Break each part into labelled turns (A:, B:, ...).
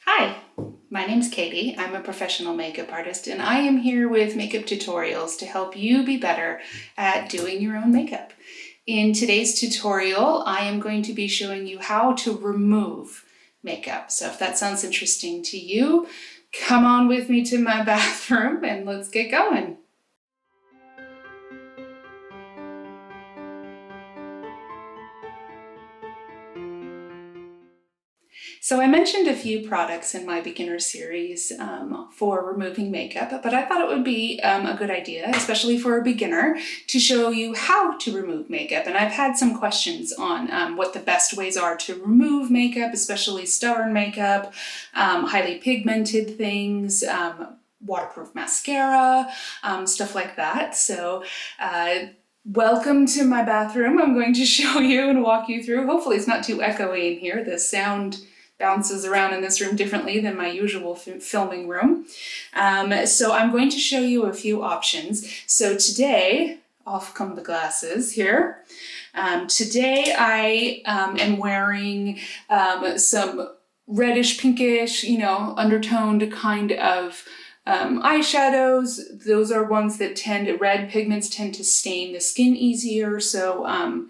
A: Hi, my name's Katie. I'm a professional makeup artist and I am here with makeup tutorials to help you be better at doing your own makeup. In today's tutorial, I am going to be showing you how to remove makeup. So if that sounds interesting to you, come on with me to my bathroom and let's get going. So I mentioned a few products in my beginner series for removing makeup, but I thought it would be a good idea, especially for a beginner, to show you how to remove makeup. And I've had some questions on what the best ways are to remove makeup, especially stubborn makeup, highly pigmented things, waterproof mascara, stuff like that. So welcome to my bathroom. I'm going to show you and walk you through. Hopefully it's not too echoey in here. The sound bounces around in this room differently than my usual filming room. So I'm going to show you a few options. So today, off come the glasses here. Today I am wearing some reddish, pinkish, undertoned kind of eyeshadows. Those are ones that red pigments tend to stain the skin easier. So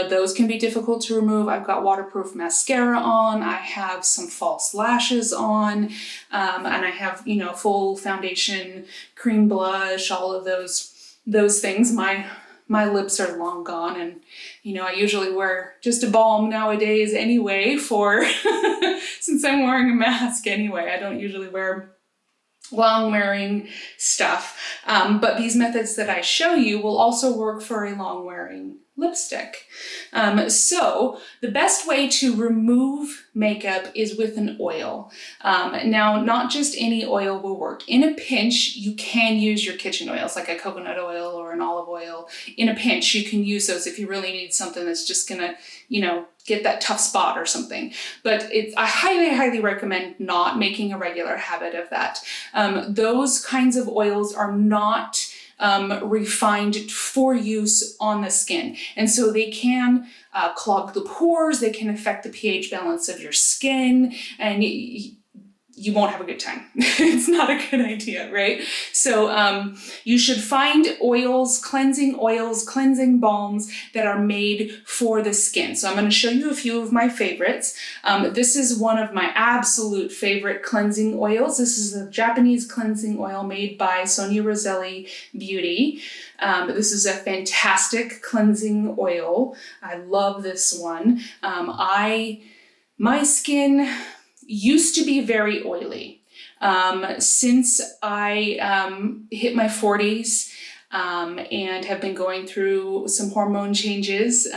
A: those can be difficult to remove. I've got waterproof mascara on, I have some false lashes on, and I have, full foundation, cream blush, all of those things. My lips are long gone, and I usually wear just a balm nowadays anyway since I'm wearing a mask anyway. I don't usually wear long wearing stuff, but these methods that I show you will also work for a long wearing lipstick. So the best way to remove makeup is with an oil. Now, not just any oil will work. In a pinch, you can use your kitchen oils, like a coconut oil or an olive oil. In a pinch, you can use those if you really need something that's just gonna, get that tough spot or something. But I highly, highly recommend not making a regular habit of that. Those kinds of oils are not refined for use on the skin. And so they can clog the pores, they can affect the pH balance of your skin, and you won't have a good time. It's not a good idea, right? So you should find cleansing balms that are made for the skin. So I'm going to show you a few of my favorites. This is one of my absolute favorite cleansing oils. This is a Japanese cleansing oil made by Sonia Roselli Beauty. This is a fantastic cleansing oil. I love this one. My skin used to be very oily. Since I hit my 40s and have been going through some hormone changes,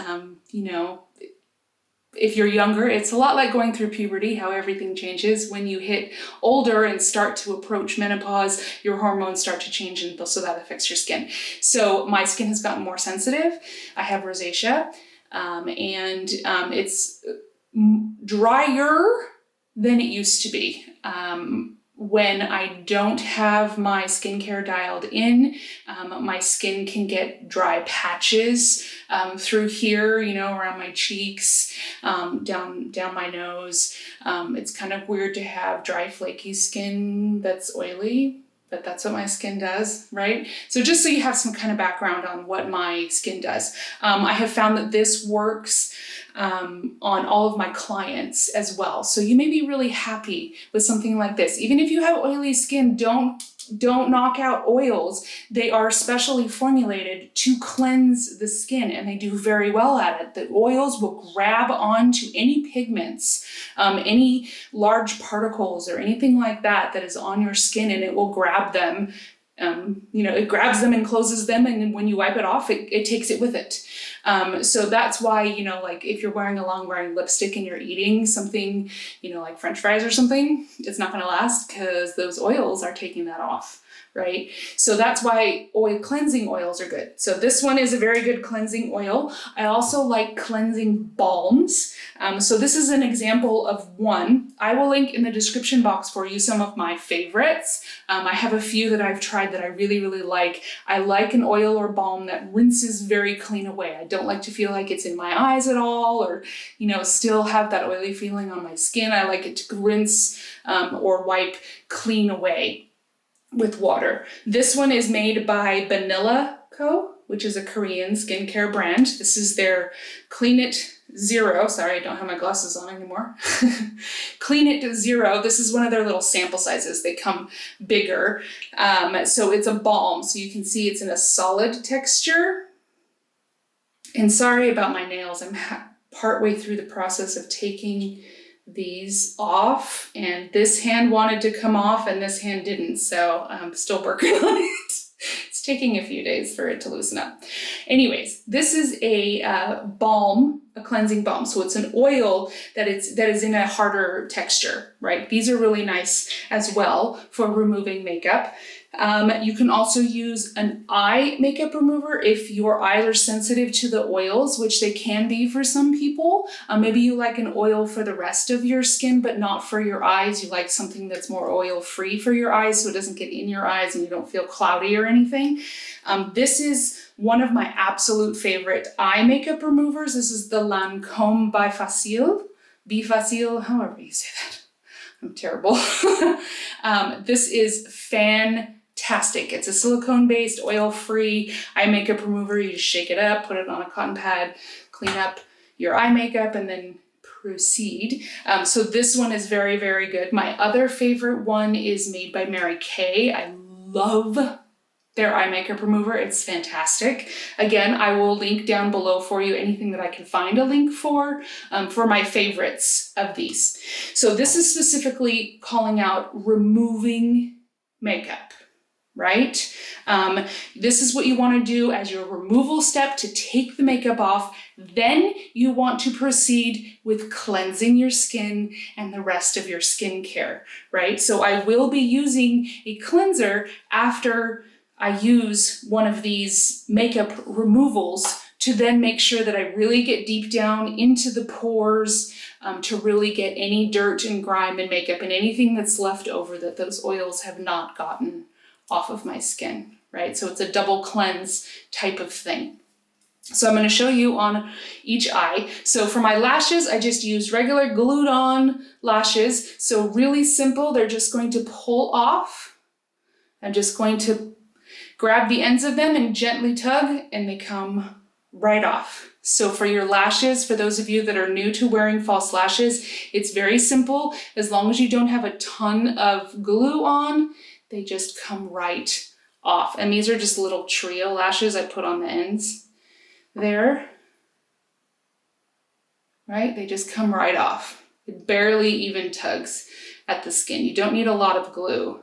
A: if you're younger, it's a lot like going through puberty, how everything changes. When you hit older and start to approach menopause, your hormones start to change, and so that affects your skin. So my skin has gotten more sensitive. I have rosacea, and it's drier than it used to be. When I don't have my skincare dialed in, my skin can get dry patches through here, around my cheeks, down my nose. It's kind of weird to have dry, flaky skin that's oily, but that's what my skin does, right? So just so you have some kind of background on what my skin does. I have found that this works on all of my clients as well. So you may be really happy with something like this. Even if you have oily skin, don't knock out oils. They are specially formulated to cleanse the skin, and they do very well at it. The oils will grab onto any pigments, any large particles or anything like that is on your skin, and it will grab them. It grabs them and closes them, and then when you wipe it off, it takes it with it. So that's why, like if you're wearing a long wearing lipstick and you're eating something, like French fries or something, it's not going to last because those oils are taking that off. right? So that's why cleansing oils are good. So this one is a very good cleansing oil. I also like cleansing balms. So this is an example of one. I will link in the description box for you some of my favorites. I have a few that I've tried that I really, really like. I like an oil or balm that rinses very clean away. I don't like to feel like it's in my eyes at all, or, still have that oily feeling on my skin. I like it to rinse or wipe clean away with water. This one is made by Vanilla Co., which is a Korean skincare brand. This is their Clean It Zero. Sorry, I don't have my glasses on anymore. Clean It Zero. This is one of their little sample sizes. They come bigger. So it's a balm. So you can see it's in a solid texture. And sorry about my nails. I'm partway through the process of taking these off, and this hand wanted to come off and this hand didn't, so I'm still working on it. It's taking a few days for it to loosen up. Anyways, this is a balm, a cleansing balm. So it's an oil that is in a harder texture, right? These are really nice as well for removing makeup. You can also use an eye makeup remover if your eyes are sensitive to the oils, which they can be for some people. Maybe you like an oil for the rest of your skin, but not for your eyes. You like something that's more oil-free for your eyes so it doesn't get in your eyes and you don't feel cloudy or anything. This is one of my absolute favorite eye makeup removers. This is the Lancome Bifacil, however you say that. I'm terrible. This is fantastic. It's a silicone-based, oil-free eye makeup remover. You just shake it up, put it on a cotton pad, clean up your eye makeup, and then proceed. So this one is very, very good. My other favorite one is made by Mary Kay. I love their eye makeup remover. It's fantastic. Again, I will link down below for you anything that I can find a link for my favorites of these. So this is specifically calling out removing makeup, right? This is what you want to do as your removal step to take the makeup off. Then you want to proceed with cleansing your skin and the rest of your skincare, right? So I will be using a cleanser after I use one of these makeup removals to then make sure that I really get deep down into the pores to really get any dirt and grime and makeup and anything that's left over that those oils have not gotten off of my skin, right? So it's a double cleanse type of thing. So I'm going to show you on each eye. So for my lashes, I just used regular glued on lashes. So really simple. They're just going to pull off. I'm just going to grab the ends of them and gently tug, and they come right off. So for your lashes, for those of you that are new to wearing false lashes, it's very simple. As long as you don't have a ton of glue on, they just come right off. And these are just little trio lashes I put on the ends there, right? They just come right off. It barely even tugs at the skin. You don't need a lot of glue.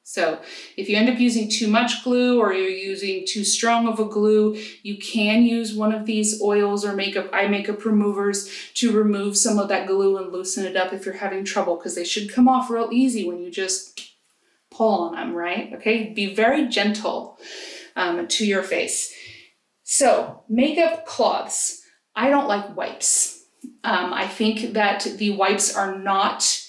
A: So if you end up using too much glue or you're using too strong of a glue, you can use one of these oils or eye makeup removers to remove some of that glue and loosen it up if you're having trouble, because they should come off real easy when you just pull on them, right? Okay, be very gentle to your face. So makeup cloths. I don't like wipes. I think that the wipes are not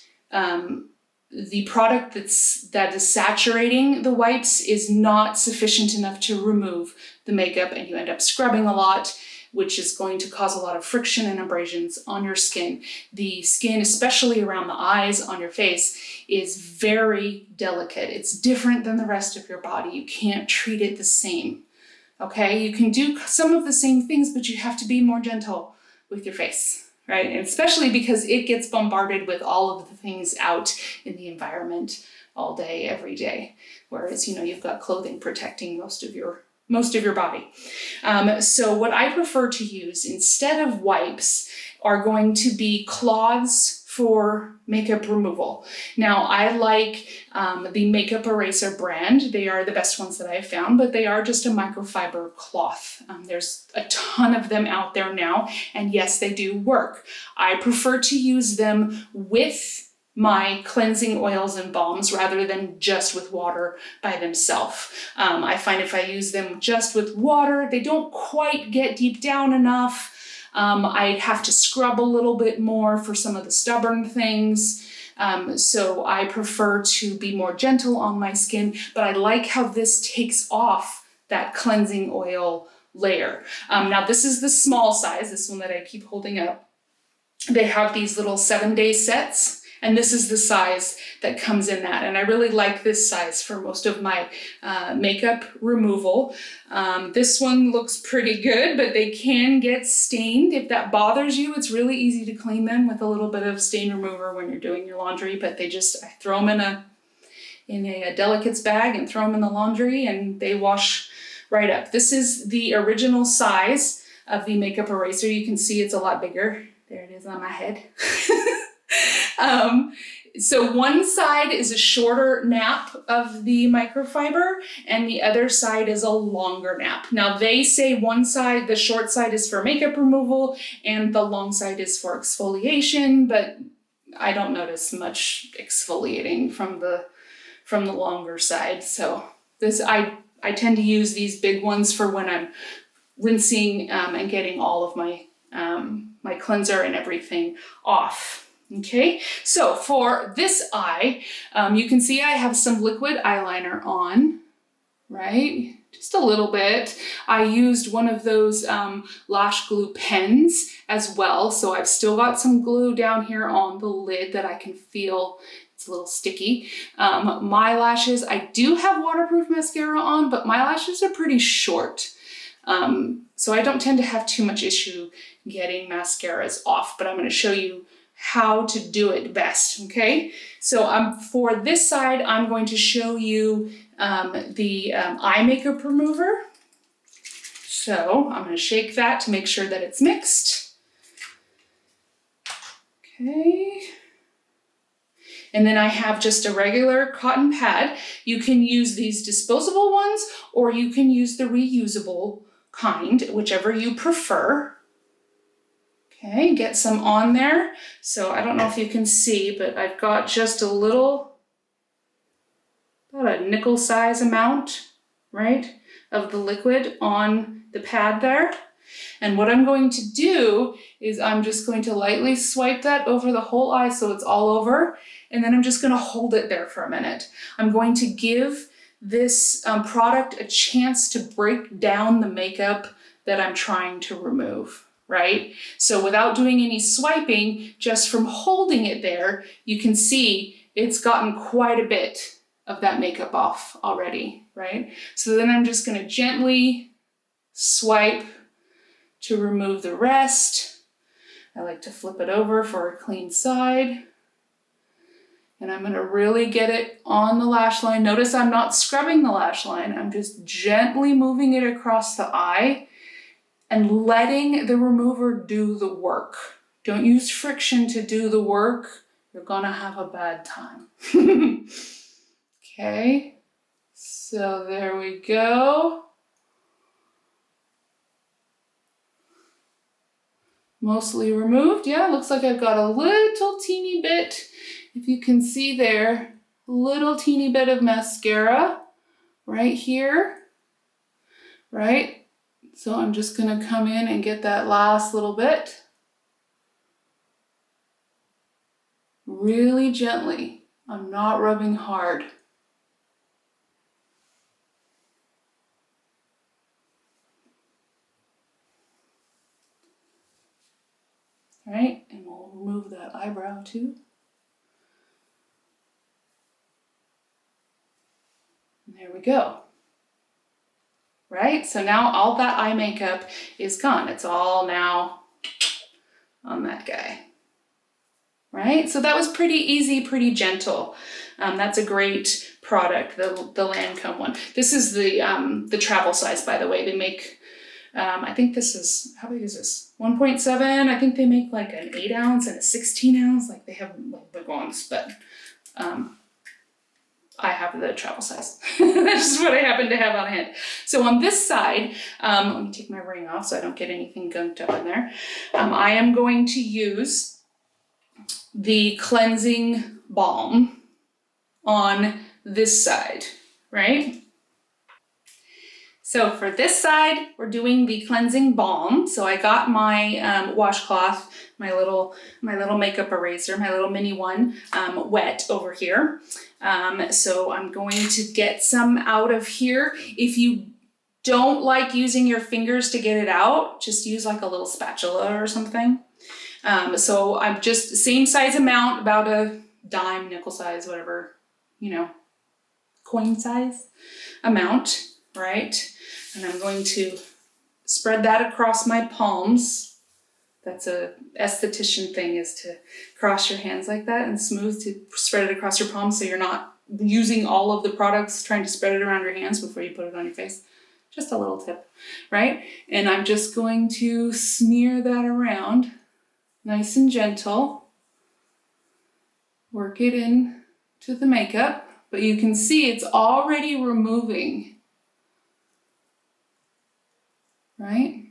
A: the product that is saturating the wipes is not sufficient enough to remove the makeup, and you end up scrubbing a lot, which is going to cause a lot of friction and abrasions on your skin. The skin, especially around the eyes on your face, is very delicate. It's different than the rest of your body. You can't treat it the same, okay? You can do some of the same things, but you have to be more gentle with your face. Right? And especially because it gets bombarded with all of the things out in the environment all day, every day. Whereas, you've got clothing protecting most of your body. So what I prefer to use instead of wipes are going to be cloths for makeup removal. Now, I like the Makeup Eraser brand. They are the best ones that I've found, but they are just a microfiber cloth. There's a ton of them out there now, and yes, they do work. I prefer to use them with my cleansing oils and balms rather than just with water by themselves. I find if I use them just with water, they don't quite get deep down enough. I'd have to scrub a little bit more for some of the stubborn things. So I prefer to be more gentle on my skin, but I like how this takes off that cleansing oil layer. Now this is the small size, this one that I keep holding up. They have these little 7-day sets, and this is the size that comes in that. And I really like this size for most of my makeup removal. This one looks pretty good, but they can get stained. If that bothers you, it's really easy to clean them with a little bit of stain remover when you're doing your laundry, but I throw them in a delicates bag and throw them in the laundry and they wash right up. This is the original size of the makeup eraser. You can see it's a lot bigger. There it is on my head. So one side is a shorter nap of the microfiber and the other side is a longer nap. Now they say one side, the short side is for makeup removal and the long side is for exfoliation, but I don't notice much exfoliating from the longer side. So this, I tend to use these big ones for when I'm rinsing and getting all of my my cleanser and everything off. Okay, so for this eye, you can see I have some liquid eyeliner on, right? Just a little bit. I used one of those lash glue pens as well, so I've still got some glue down here on the lid that I can feel. It's a little sticky. My lashes, I do have waterproof mascara on, but my lashes are pretty short. So I don't tend to have too much issue getting mascaras off, but I'm going to show you how to do it best, okay? So for this side, I'm going to show you the eye makeup remover. So I'm going to shake that to make sure that it's mixed. Okay. And then I have just a regular cotton pad. You can use these disposable ones or you can use the reusable kind, whichever you prefer. Okay, get some on there. So I don't know if you can see, but I've got just a little, about a nickel size amount, right, of the liquid on the pad there. And what I'm going to do is I'm just going to lightly swipe that over the whole eye so it's all over. And then I'm just going to hold it there for a minute. I'm going to give this product a chance to break down the makeup that I'm trying to remove, right? So without doing any swiping, just from holding it there, you can see it's gotten quite a bit of that makeup off already, right? So then I'm just going to gently swipe to remove the rest. I like to flip it over for a clean side. And I'm going to really get it on the lash line. Notice I'm not scrubbing the lash line. I'm just gently moving it across the eye and letting the remover do the work. Don't use friction to do the work. You're going to have a bad time. Okay, so there we go. Mostly removed. Yeah, looks like I've got a little teeny bit. If you can see there, a little teeny bit of mascara right here, right? So I'm just gonna come in and get that last little bit. Really gently. I'm not rubbing hard. All right, and we'll remove that eyebrow too. There we go. Right, so now all that eye makeup is gone. It's all now on that guy. Right, so that was pretty easy, pretty gentle. That's a great product, the Lancome one. This is the travel size, by the way. They make, I think this is, how big is this? 1.7. I think they make like an 8 ounce and a 16 ounce. Like they have like big ones, but I have the travel size. That's just what I happen to have on hand. So on this side, let me take my ring off so I don't get anything gunked up in there. I am going to use the cleansing balm on this side, right? So for this side, we're doing the cleansing balm. So I got my washcloth, my little makeup eraser, my little mini one, wet over here. So I'm going to get some out of here. If you don't like using your fingers to get it out, just use like a little spatula or something. So I'm just same size amount, about a dime, nickel size, whatever, you know, coin size amount, right? And I'm going to spread that across my palms. That's a esthetician thing, is to cross your hands like that and smooth to spread it across your palms so you're not using all of the products trying to spread it around your hands before you put it on your face. Just a little tip, right? And I'm just going to smear that around, nice and gentle. Work it in to the makeup, but you can see it's already removing, right?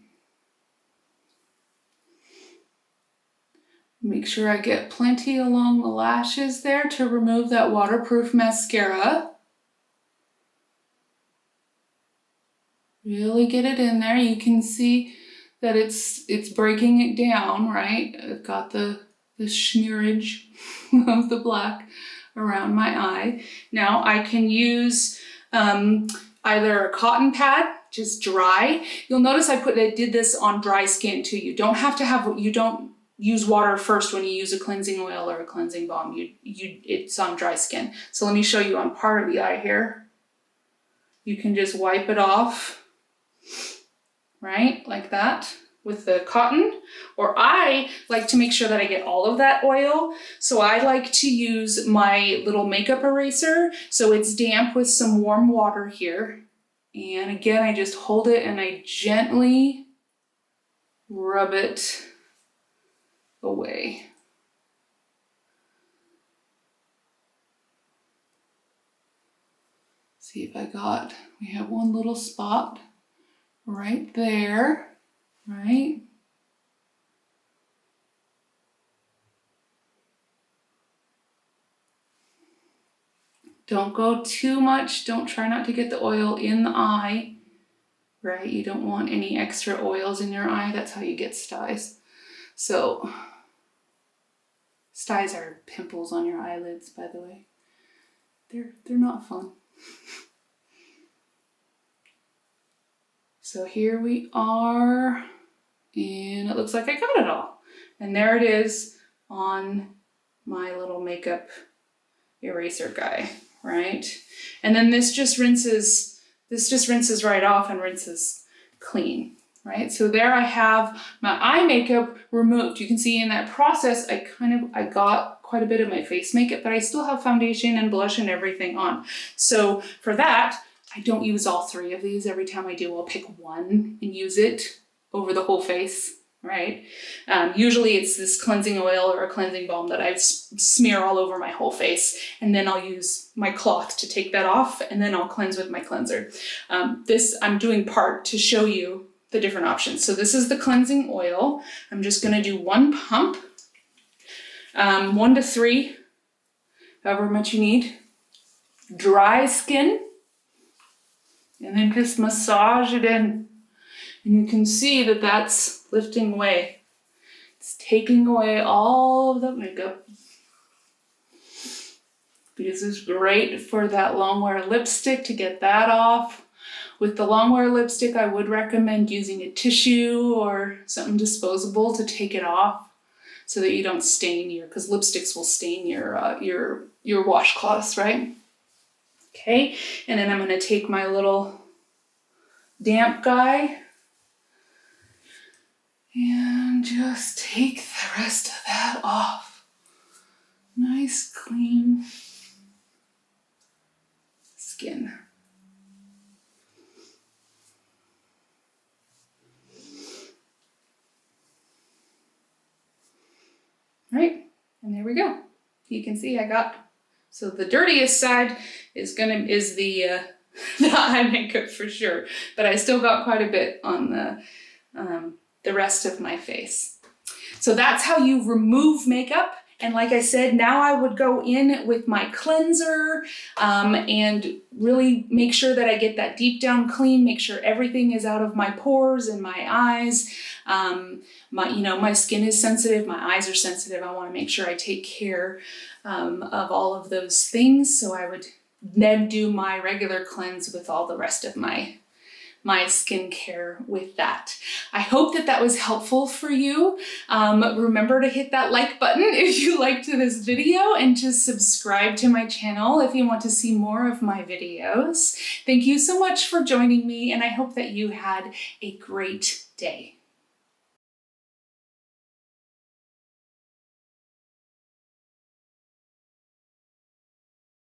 A: Make sure I get plenty along the lashes there to remove that waterproof mascara. Really get it in there. You can see that it's breaking it down, right? I've got the smearage of the black around my eye. Now I can use either a cotton pad, just dry. You'll notice I did this on dry skin too. You don't use water first when you use a cleansing oil or a cleansing balm. It's on dry skin. So let me show you on part of the eye here. You can just wipe it off, right? Like that with the cotton. Or I like to make sure that I get all of that oil. So I like to use my little makeup eraser. So it's damp with some warm water here. And again, I just hold it and I gently rub it away. See if we have one little spot right there, right? Don't go too much. Don't try not to get the oil in the eye, right? You don't want any extra oils in your eye. That's how you get styes. So, styes are pimples on your eyelids, by the way. They're not fun. So here we are, and it looks like I got it all. And there it is on my little makeup eraser guy, right? And then this just rinses right off and rinses clean, right? So there I have my eye makeup removed. You can see in that process, I got quite a bit of my face makeup, but I still have foundation and blush and everything on. So for that, I don't use all three of these. Every time I do, I'll pick one and use it over the whole face, right? Usually it's this cleansing oil or a cleansing balm that I smear all over my whole face, and then I'll use my cloth to take that off, and then I'll cleanse with my cleanser. This I'm doing part to show you the different options. So this is the cleansing oil. I'm just gonna do one pump, 1 to 3, however much you need. Dry skin. And then just massage it in. And you can see that that's lifting away. It's taking away all of the makeup. This is great for that long wear lipstick, to get that off. With the long wear lipstick, I would recommend using a tissue or something disposable to take it off so that you don't stain because lipsticks will stain your washcloths, right? Okay, and then I'm going to take my little damp guy and just take the rest of that off. Nice, clean skin. Right, and there we go. You can see so the dirtiest side is the eye makeup for sure, but I still got quite a bit on the rest of my face. So that's how you remove makeup And like I said, now I would go in with my cleanser and really make sure that I get that deep down clean, make sure everything is out of my pores and my eyes. My skin is sensitive, my eyes are sensitive. I want to make sure I take care of all of those things. So I would then do my regular cleanse with all the rest of my skincare with that. I hope that was helpful for you. Remember to hit that like button if you liked this video, and to subscribe to my channel if you want to see more of my videos. Thank you so much for joining me, and I hope that you had a great day.